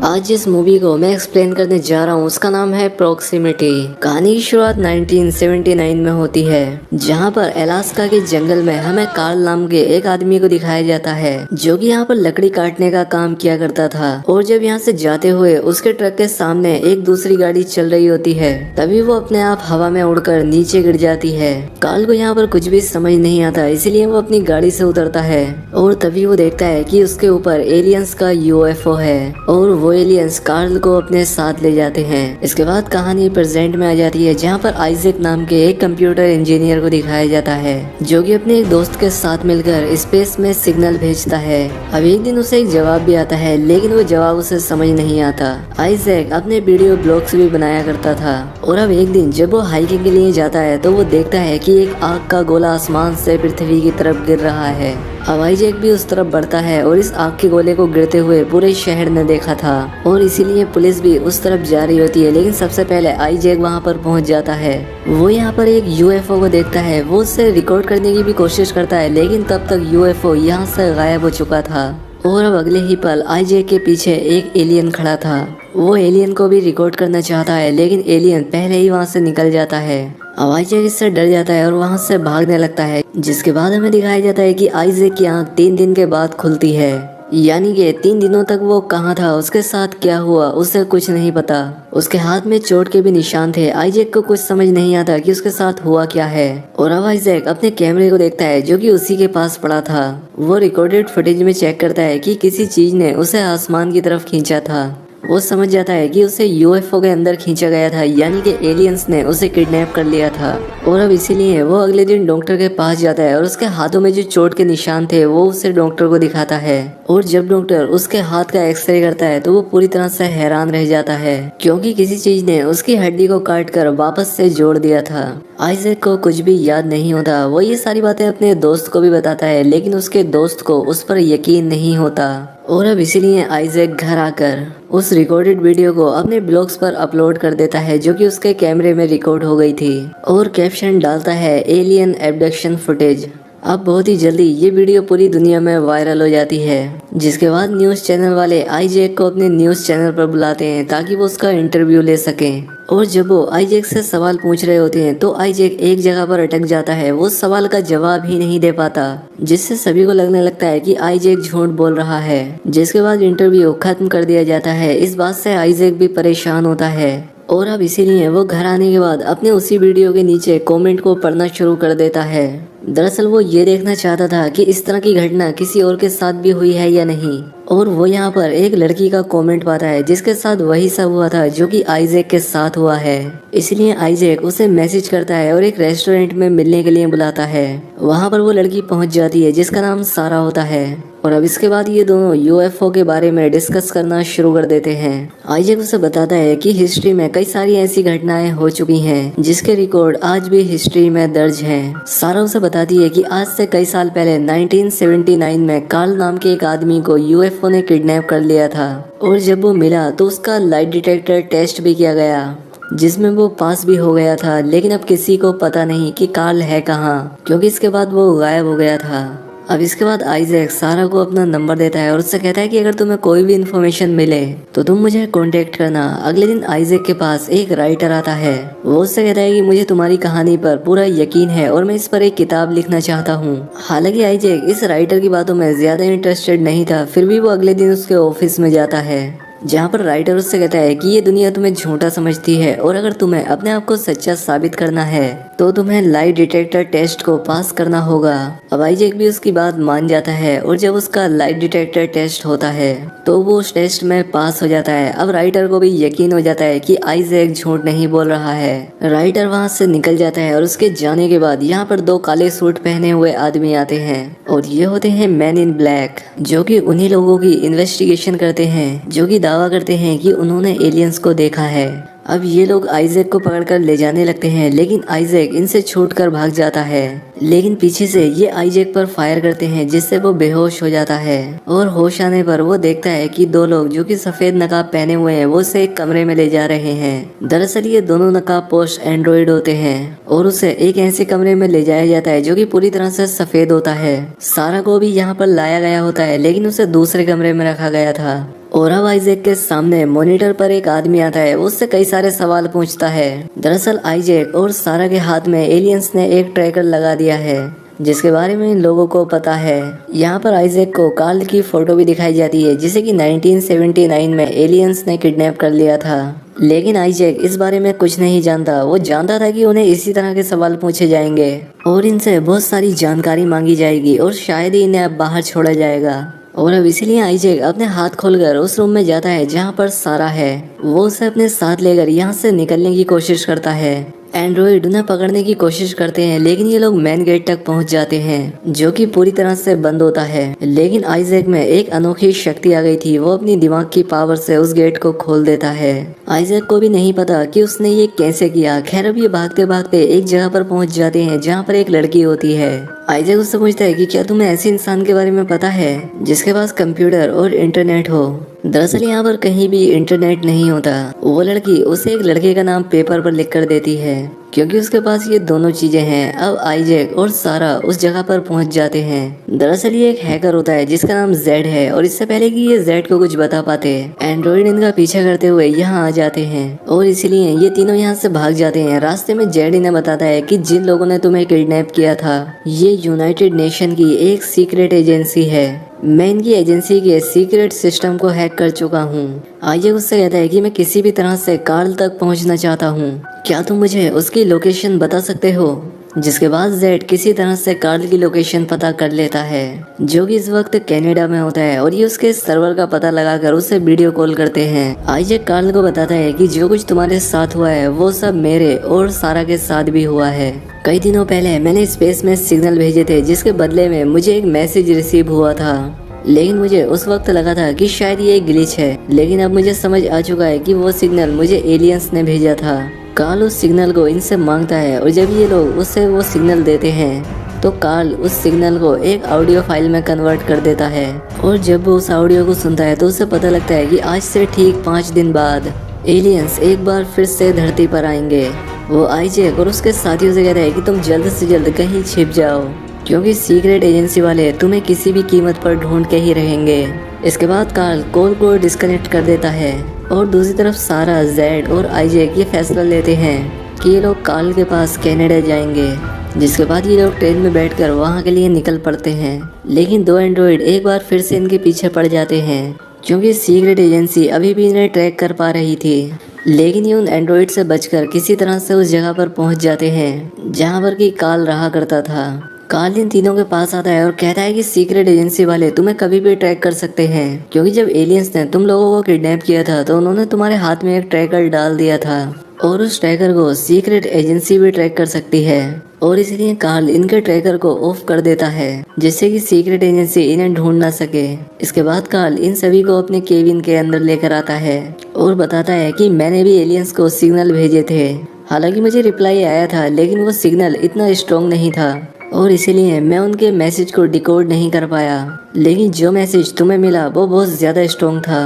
आज जिस मूवी को मैं एक्सप्लेन करने जा रहा हूँ उसका नाम है प्रॉक्सिमिटी। कहानी की शुरुआत 1979 में होती है, जहाँ पर अलास्का के जंगल में हमें कार्ल नाम के एक आदमी को दिखाया जाता है जो कि यहाँ पर लकड़ी काटने का काम किया करता था। और जब यहाँ से जाते हुए उसके ट्रक के सामने एक दूसरी गाड़ी चल रही होती है, तभी वो अपने आप हवा में उड़कर नीचे गिर जाती है। कार्ल को यहाँ पर कुछ भी समझ नहीं आता, इसलिए वो अपनी गाड़ी से उतरता है और तभी वो देखता है कि उसके ऊपर एलियंस का यूएफओ है और वो एलियंस कार्ल को अपने साथ ले जाते हैं। इसके बाद कहानी प्रेजेंट में आ जाती है, जहाँ पर आइजैक नाम के एक कंप्यूटर इंजीनियर को दिखाया जाता है जो कि अपने एक दोस्त के साथ मिलकर स्पेस में सिग्नल भेजता है। अब एक दिन उसे एक जवाब भी आता है, लेकिन वो जवाब उसे समझ नहीं आता। आइजैक अपने वीडियो ब्लॉग्स भी बनाया करता था और अब एक दिन जब वो हाइकिंग के लिए जाता है तो वो देखता है कि एक आग का गोला आसमान से पृथ्वी की तरफ गिर रहा है। अब आइजैक भी उस तरफ बढ़ता है और इस आग के गोले को गिरते हुए पूरे शहर ने देखा था और इसीलिए पुलिस भी उस तरफ जा रही होती है। लेकिन सबसे पहले आइजैक वहां पर पहुंच जाता है। वो यहाँ पर एक यूएफओ को देखता है, वो उससे रिकॉर्ड करने की भी कोशिश करता है, लेकिन तब तक यूएफओ यहाँ से गायब हो चुका था। और अब अगले ही पल आइजैक के पीछे एक एलियन खड़ा था। वो एलियन को भी रिकॉर्ड करना चाहता है, लेकिन एलियन पहले ही वहाँ से निकल जाता है। अब आइजैक इससे डर जाता है और वहाँ से भागने लगता है, जिसके बाद हमें दिखाया जाता है कि आइजैक की आँख 3 दिन के बाद खुलती है। यानी कि 3 दिनों तक वो कहाँ था, उसके साथ क्या हुआ, उसे कुछ नहीं पता। उसके हाथ में चोट के भी निशान थे। आइजैक को कुछ समझ नहीं आता कि उसके साथ हुआ क्या है। और अब आइजैक अपने कैमरे को देखता है जो कि उसी के पास पड़ा था। वो रिकॉर्डेड फुटेज में चेक करता है कि किसी चीज ने उसे आसमान की तरफ खींचा था। वो समझ जाता है कि उसे यूएफओ के अंदर खींचा गया था, यानी कि एलियंस ने उसे किडनैप कर लिया था। और अब इसीलिए वो अगले दिन डॉक्टर के पास जाता है और उसके हाथों में जो चोट के निशान थे वो उसे डॉक्टर को दिखाता है। और जब डॉक्टर उसके हाथ का एक्सरे करता है तो वो पूरी तरह से हैरान रह जाता है, क्योंकि किसी चीज ने उसकी हड्डी को काट कर वापस से जोड़ दिया था। आइजैक को कुछ भी याद नहीं होता। वो ये सारी बातें अपने दोस्त को भी बताता है, लेकिन उसके दोस्त को उस पर यकीन नहीं होता। और अब इसीलिए आइजैक घर आकर उस रिकॉर्डेड वीडियो को अपने ब्लॉग्स पर अपलोड कर देता है जो कि उसके कैमरे में रिकॉर्ड हो गई थी, और कैप्शन डालता है एलियन एब्डक्शन फुटेज। अब बहुत ही जल्दी ये वीडियो पूरी दुनिया में वायरल हो जाती है, जिसके बाद न्यूज़ चैनल वाले आइजैक को अपने न्यूज़ चैनल पर बुलाते हैं ताकि वो उसका इंटरव्यू ले सकें। और जब वो आइजैक से सवाल पूछ रहे होते हैं तो आइजैक एक जगह पर अटक जाता है, वो सवाल का जवाब ही नहीं दे पाता, जिससे सभी को लगने लगता है कि आइजैक झूठ बोल रहा है। जिसके बाद इंटरव्यू खत्म कर दिया जाता है। इस बात से आइजैक भी परेशान होता है और अब इसीलिए वो घर आने के बाद अपने उसी वीडियो के नीचे कमेंट को पढ़ना शुरू कर देता है। दरअसल वो ये देखना चाहता था कि इस तरह की घटना किसी और के साथ भी हुई है या नहीं। और वो यहाँ पर एक लड़की का कमेंट पाता है जिसके साथ वही सब हुआ था जो कि आइजैक के साथ हुआ है। इसलिए आइजैक उसे मैसेज करता है और एक रेस्टोरेंट में मिलने के लिए बुलाता है। वहाँ पर वो लड़की पहुँच जाती है जिसका नाम सारा होता है। और अब इसके बाद ये दोनों यूएफओ के बारे में डिस्कस करना शुरू कर देते हैं। आइजैक उसे बताता है कि हिस्ट्री में कई सारी ऐसी घटनाएं हो चुकी हैं जिसके रिकॉर्ड आज भी हिस्ट्री में दर्ज हैं। सारा उसे बताती है कि आज से कई साल पहले 1979 में कार्ल नाम के एक आदमी को यूएफओ ने किडनैप कर लिया था, और जब वो मिला तो उसका लाइट डिटेक्टर टेस्ट भी किया गया जिसमें वो पास भी हो गया था। लेकिन अब किसी को पता नहीं कि कार्ल है कहाँ, क्योंकि इसके बाद वो गायब हो गया था। अब इसके बाद आइजैक सारा को अपना नंबर देता है और उससे कहता है कि अगर तुम्हें कोई भी इन्फॉर्मेशन मिले तो तुम मुझे कांटेक्ट करना। अगले दिन आइजैक के पास एक राइटर आता है। वो उससे कहता है कि मुझे तुम्हारी कहानी पर पूरा यकीन है और मैं इस पर एक किताब लिखना चाहता हूँ। हालांकि आइजैक इस राइटर की बातों में ज्यादा इंटरेस्टेड नहीं था, फिर भी वो अगले दिन उसके ऑफिस में जाता है, जहाँ पर राइटर उससे कहता है कि ये दुनिया तुम्हें झूठा समझती है और अगर तुम्हें अपने आप को सच्चा साबित करना है तो तुम्हें लाइट डिटेक्टर टेस्ट को पास करना होगा। अब आइजैक भी उसकी बात मान जाता है और जब उसका लाइट डिटेक्टर टेस्ट होता है तो वो उस टेस्ट में पास हो जाता है। अब राइटर को भी यकीन हो जाता है कि आइजैक झूठ नहीं बोल रहा है। राइटर वहाँ से निकल जाता है और उसके जाने के बाद यहाँ पर 2 काले सूट पहने हुए आदमी आते हैं और ये होते हैं मैन इन ब्लैक, जो कि उन्हीं लोगों की इन्वेस्टिगेशन करते हैं जो कि दावा करते हैं कि उन्होंने एलियंस को देखा है। अब ये लोग आइजैक को पकड़कर ले जाने लगते हैं, लेकिन आइजैक इनसे छूटकर भाग जाता है। लेकिन पीछे से ये आइजैक पर फायर करते हैं जिससे वो बेहोश हो जाता है, और होश आने पर वो देखता है कि 2 लोग जो कि सफेद नकाब पहने हुए हैं वो उसे एक कमरे में ले जा रहे हैं। दरअसल ये दोनों नकाब पोस्ट एंड्रॉइड होते हैं और उसे एक ऐसे कमरे में ले जाया जाता है जो कि पूरी तरह से सफेद होता है। सारा को भी यहाँ पर लाया गया होता है, लेकिन उसे दूसरे कमरे में रखा गया था। और अब आइजैक के सामने मॉनिटर पर एक आदमी आता है, उससे कई सारे सवाल पूछता है। दरअसल आइजैक और सारा के हाथ में एलियंस ने एक ट्रैकर लगा दिया है जिसके बारे में इन लोगों को पता है। यहाँ पर आइजैक को कार्ल की फोटो भी दिखाई जाती है जिसे कि 1979 में एलियंस ने किडनैप कर लिया था। लेकिन आइजैक इस बारे में कुछ नहीं जानता। वो जानता था कि उन्हें इसी तरह के सवाल पूछे जाएंगे और इनसे बहुत सारी जानकारी मांगी जाएगी और शायद ही इन्हें अब बाहर छोड़ा जाएगा। और अब इसीलिए आइजैक अपने हाथ खोलकर उस रूम में जाता है जहाँ पर सारा है। वो उसे अपने साथ लेकर यहाँ से निकलने की कोशिश करता है। एंड्रॉइड उन्हें पकड़ने की कोशिश करते हैं लेकिन ये लोग मेन गेट तक पहुंच जाते हैं जो कि पूरी तरह से बंद होता है। लेकिन आइजैक में एक अनोखी शक्ति आ गई थी। वो अपनी दिमाग की पावर से उस गेट को खोल देता है। आइजैक को भी नहीं पता कि उसने ये कैसे किया। खैर अब ये भागते भागते एक जगह पर पहुंच जाते हैं जहाँ पर एक लड़की होती है। आइजैक उससे पूछता है कि क्या तुम्हें ऐसे इंसान के बारे में पता है जिसके पास कंप्यूटर और इंटरनेट हो। दरअसल यहाँ पर कहीं भी इंटरनेट नहीं होता। वो लड़की उसे एक लड़के का नाम पेपर पर लिख कर देती है क्योंकि उसके पास ये दोनों चीजें हैं। अब आइजैक और सारा उस जगह पर पहुंच जाते हैं। दरअसल ये एक हैकर होता है जिसका नाम जेड है और इससे पहले कि ये जेड को कुछ बता पाते एंड्रॉइड इनका पीछा करते हुए यहाँ आ जाते हैं और इसीलिए ये तीनों यहाँ से भाग जाते हैं। रास्ते में जेड इन्हें बताता है कि जिन लोगों ने तुम्हें किडनैप किया था ये यूनाइटेड नेशन की एक सीक्रेट एजेंसी है। मैं इनकी एजेंसी के सीक्रेट सिस्टम को हैक कर चुका हूँ। आइजैक उससे कहता है कि मैं किसी भी तरह से कार्ल तक पहुँचना चाहता हूँ, क्या तुम मुझे उसकी लोकेशन बता सकते हो। जिसके बाद जेड किसी तरह से कार्ल की लोकेशन पता कर लेता है जो कि इस वक्त कनाडा में होता है और ये उसके सर्वर का पता लगाकर उसे वीडियो कॉल करते हैं। आइजैक कार्ल को बताता है कि जो कुछ तुम्हारे साथ हुआ है वो सब मेरे और सारा के साथ भी हुआ है। कई दिनों पहले मैंने स्पेस में सिग्नल भेजे थे जिसके बदले में मुझे एक मैसेज रिसीव हुआ था। लेकिन मुझे उस वक्त लगा था कि शायद ये एक ग्लिच है, लेकिन अब मुझे समझ आ चुका है कि वो सिग्नल मुझे एलियंस ने भेजा था। कार्ल उस सिग्नल को इनसे मांगता है और जब ये लोग उसे वो सिग्नल देते हैं तो कार्ल उस सिग्नल को एक ऑडियो फाइल में कन्वर्ट कर देता है और जब वो उस ऑडियो को सुनता है तो उसे पता लगता है कि आज से ठीक 5 दिन बाद एलियंस एक बार फिर से धरती पर आएंगे। वो आइजैक और उसके साथियों से कहता है कि तुम जल्द से जल्द कहीं छिप जाओ क्योंकि सीक्रेट एजेंसी वाले तुम्हें किसी भी कीमत पर ढूंढ के ही रहेंगे। इसके बाद कार्ल कॉल को डिस्कनेक्ट कर देता है और दूसरी तरफ सारा, जेड और आइजैक ये फैसला लेते हैं कि ये लोग कार्ल के पास कनाडा जाएंगे। जिसके बाद ये लोग ट्रेन में बैठकर वहाँ के लिए निकल पड़ते हैं। लेकिन दो एंड्रॉइड एक बार फिर से इनके पीछे पड़ जाते हैं क्योंकि सीक्रेट एजेंसी अभी भी इन्हें ट्रैक कर पा रही थी। लेकिन ये उन एंड्रॉइड से बचकर किसी तरह से उस जगह पर पहुँच जाते हैं जहाँ पर कि कार्ल रहा करता था। कार्ल इन तीनों के पास आता है और कहता है कि सीक्रेट एजेंसी वाले तुम्हें कभी भी ट्रैक कर सकते हैं क्योंकि जब एलियंस ने तुम लोगों को किडनैप किया था तो उन्होंने तुम्हारे हाथ में एक ट्रैकर डाल दिया था और उस ट्रैकर को सीक्रेट एजेंसी भी ट्रैक कर सकती है और इसलिए कार्ल इनके ट्रैकर को ऑफ कर देता है जिससे कि सीक्रेट एजेंसी इन्हें ढूंढ ना सके। इसके बाद कार्ल इन सभी को अपने केबिन के अंदर लेकर आता है और बताता है कि मैंने भी एलियंस को सिग्नल भेजे थे। हालांकि मुझे रिप्लाई आया था लेकिन वो सिग्नल इतना स्ट्रॉन्ग नहीं था और इसीलिए मैं उनके मैसेज को डिकोड नहीं कर पाया। लेकिन जो मैसेज तुम्हें मिला वो बहुत ज़्यादा स्ट्रॉन्ग था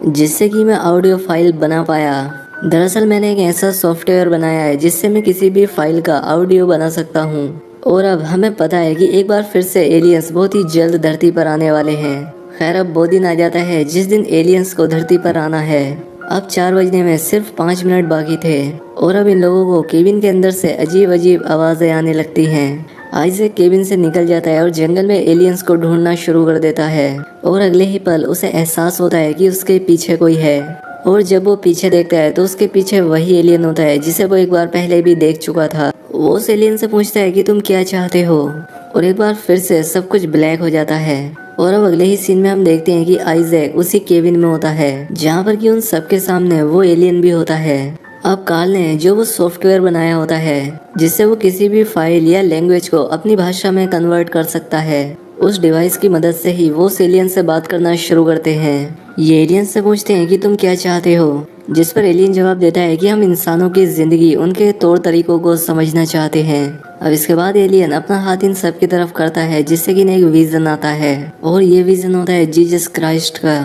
जिससे कि मैं ऑडियो फाइल बना पाया। दरअसल मैंने एक ऐसा सॉफ्टवेयर बनाया है जिससे मैं किसी भी फाइल का ऑडियो बना सकता हूँ और अब हमें पता है कि एक बार फिर से एलियंस बहुत ही जल्द धरती पर आने वाले हैं। खैर अब वो दिन आ जाता है जिस दिन एलियंस को धरती पर आना है। अब 4 बजने में सिर्फ 5 मिनट बाकी थे और अब इन लोगों को केबिन के अंदर से अजीब अजीब आवाज़ें आने लगती हैं। आइजैक केबिन से निकल जाता है और जंगल में एलियंस को ढूंढना शुरू कर देता है और अगले ही पल उसे एहसास होता है कि उसके पीछे कोई है और जब वो पीछे देखता है तो उसके पीछे वही एलियन होता है जिसे वो एक बार पहले भी देख चुका था। वो उस एलियन से पूछता है कि तुम क्या चाहते हो और एक बार फिर से सब कुछ ब्लैक हो जाता है और अब अगले ही सीन में हम देखते हैं कि आइजैक उसी केबिन में होता है जहाँ पर कि उन सबके सामने वो एलियन भी होता है। अब कार्ल ने जो वो सॉफ्टवेयर बनाया होता है जिससे वो किसी भी फाइल या लैंग्वेज को अपनी भाषा में कन्वर्ट कर सकता है, उस डिवाइस की मदद से ही वो उस एलियन से बात करना शुरू करते हैं। ये एलियन से पूछते हैं कि तुम क्या चाहते हो, जिस पर एलियन जवाब देता है कि हम इंसानों की जिंदगी, उनके तौर तरीकों को समझना चाहते हैं। अब इसके बाद एलियन अपना हाथ इन सब की तरफ करता है जिससे कि एक विजन आता है और ये विजन होता है जीसस क्राइस्ट का।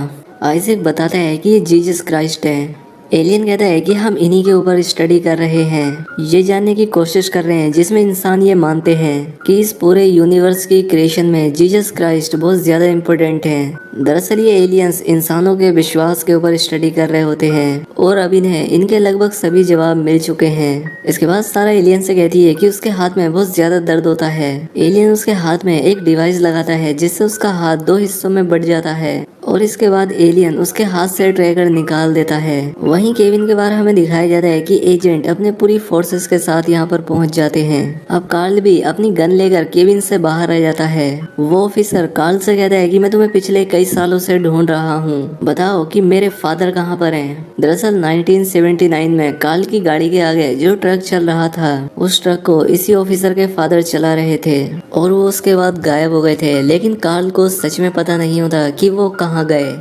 आइजैक बताता है कि ये जीसस क्राइस्ट है एलियन कहता है कि हम इन्हीं के ऊपर स्टडी कर रहे हैं, ये जानने की कोशिश कर रहे हैं जिसमें इंसान ये मानते हैं कि इस पूरे यूनिवर्स की क्रिएशन में जीसस क्राइस्ट बहुत ज्यादा इम्पोर्टेंट है। दरअसल ये एलियंस इंसानों के विश्वास के ऊपर स्टडी कर रहे होते हैं और अब इन्हें इनके लगभग सभी जवाब मिल चुके हैं। इसके बाद सारा एलियन से कहती है कि उसके हाथ में बहुत ज्यादा दर्द होता है। एलियन उसके हाथ में एक डिवाइस लगाता है जिससे उसका हाथ 2 हिस्सों में बढ़ जाता है और इसके बाद एलियन उसके हाथ से ट्रैकर निकाल देता है। वहीं केविन के बारे हमें दिखाया जाता है कि एजेंट अपने पूरी फोर्सेस के साथ यहाँ पर पहुँच जाते हैं। अब कार्ल भी अपनी गन लेकर केविन से बाहर आ जाता है। वो ऑफिसर कार्ल से कहता है कि मैं तुम्हें पिछले कई सालों से ढूंढ रहा हूँ, बताओ कि मेरे फादर कहाँ पर हैं। दरअसल 1979 में कार्ल की गाड़ी के आगे जो ट्रक चल रहा था उस ट्रक को इसी ऑफिसर के फादर चला रहे थे और वो उसके बाद गायब हो गए थे, लेकिन कार्ल को सच में पता नहीं होता कि वो कहाँ गए।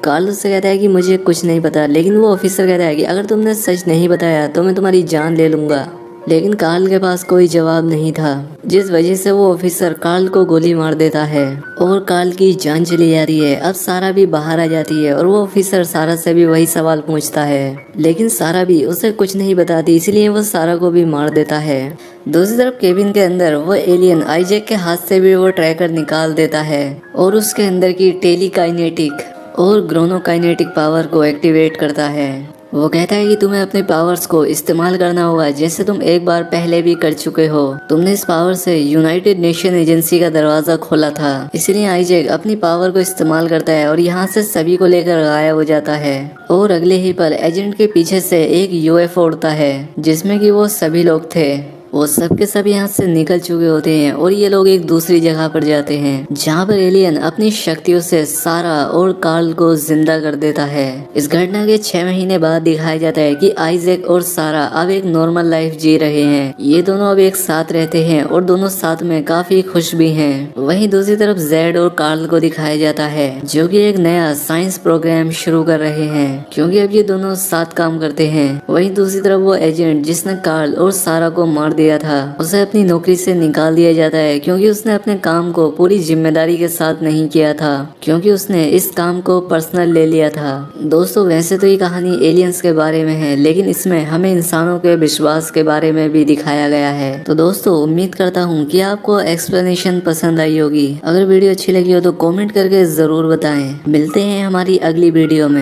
कार्ल उससे कहता है कि मुझे कुछ नहीं पता, लेकिन वो ऑफिसर कहता है कि अगर तुमने सच नहीं बताया तो मैं तुम्हारी जान ले लूंगा। लेकिन कार्ल के पास कोई जवाब नहीं था, जिस वजह से वो ऑफिसर कार्ल को गोली मार देता है और कार्ल की जान चली जाती है। अब सारा भी बाहर आ जाती है और वो ऑफिसर सारा से भी वही सवाल पूछता है, लेकिन सारा भी उसे कुछ नहीं बताती, इसलिए वो सारा को भी मार देता है। दूसरी तरफ केबिन के अंदर वो एलियन आइजैक के हाथ से भी वो ट्रैकर निकाल देता है और उसके अंदर की टेलीकाइनेटिक और ग्रोनोकाइनेटिक पावर को एक्टिवेट करता है। वो कहता है कि तुम्हें अपने पावर्स को इस्तेमाल करना होगा, जैसे तुम एक बार पहले भी कर चुके हो। तुमने इस पावर से यूनाइटेड नेशन एजेंसी का दरवाजा खोला था। इसलिए आइजैक अपनी पावर को इस्तेमाल करता है और यहाँ से सभी को लेकर गायब हो जाता है और अगले ही पल एजेंट के पीछे से एक यूएफओ उड़ता है जिसमें कि वो सभी लोग थे। वो सब के सब यहाँ से निकल चुके होते हैं और ये लोग एक दूसरी जगह पर जाते हैं जहाँ पर एलियन अपनी शक्तियों से सारा और कार्ल को जिंदा कर देता है। इस घटना के 6 महीने बाद दिखाया जाता है कि आइजैक और सारा अब एक नॉर्मल लाइफ जी रहे हैं। ये दोनों अब एक साथ रहते हैं और दोनों साथ में काफी खुश भी हैं। वहीं दूसरी तरफ जेड और कार्ल को दिखाया जाता है जो कि एक नया साइंस प्रोग्राम शुरू कर रहे हैं, क्योंकि अब ये दोनों साथ काम करते हैं। वहीं दूसरी तरफ वो एजेंट जिसने कार्ल और सारा को मार दिया था उसे अपनी नौकरी से निकाल दिया जाता है, क्योंकि उसने अपने काम को पूरी जिम्मेदारी के साथ नहीं किया था, क्योंकि उसने इस काम को पर्सनल ले लिया था। दोस्तों वैसे तो ये कहानी एलियंस के बारे में है, लेकिन इसमें हमें इंसानों के विश्वास के बारे में भी दिखाया गया है। तो दोस्तों उम्मीद करता हूँ कि आपको एक्सप्लेनेशन पसंद आई होगी। अगर वीडियो अच्छी लगी हो तो कॉमेंट करके जरूर बताएं। मिलते हैं हमारी अगली वीडियो में।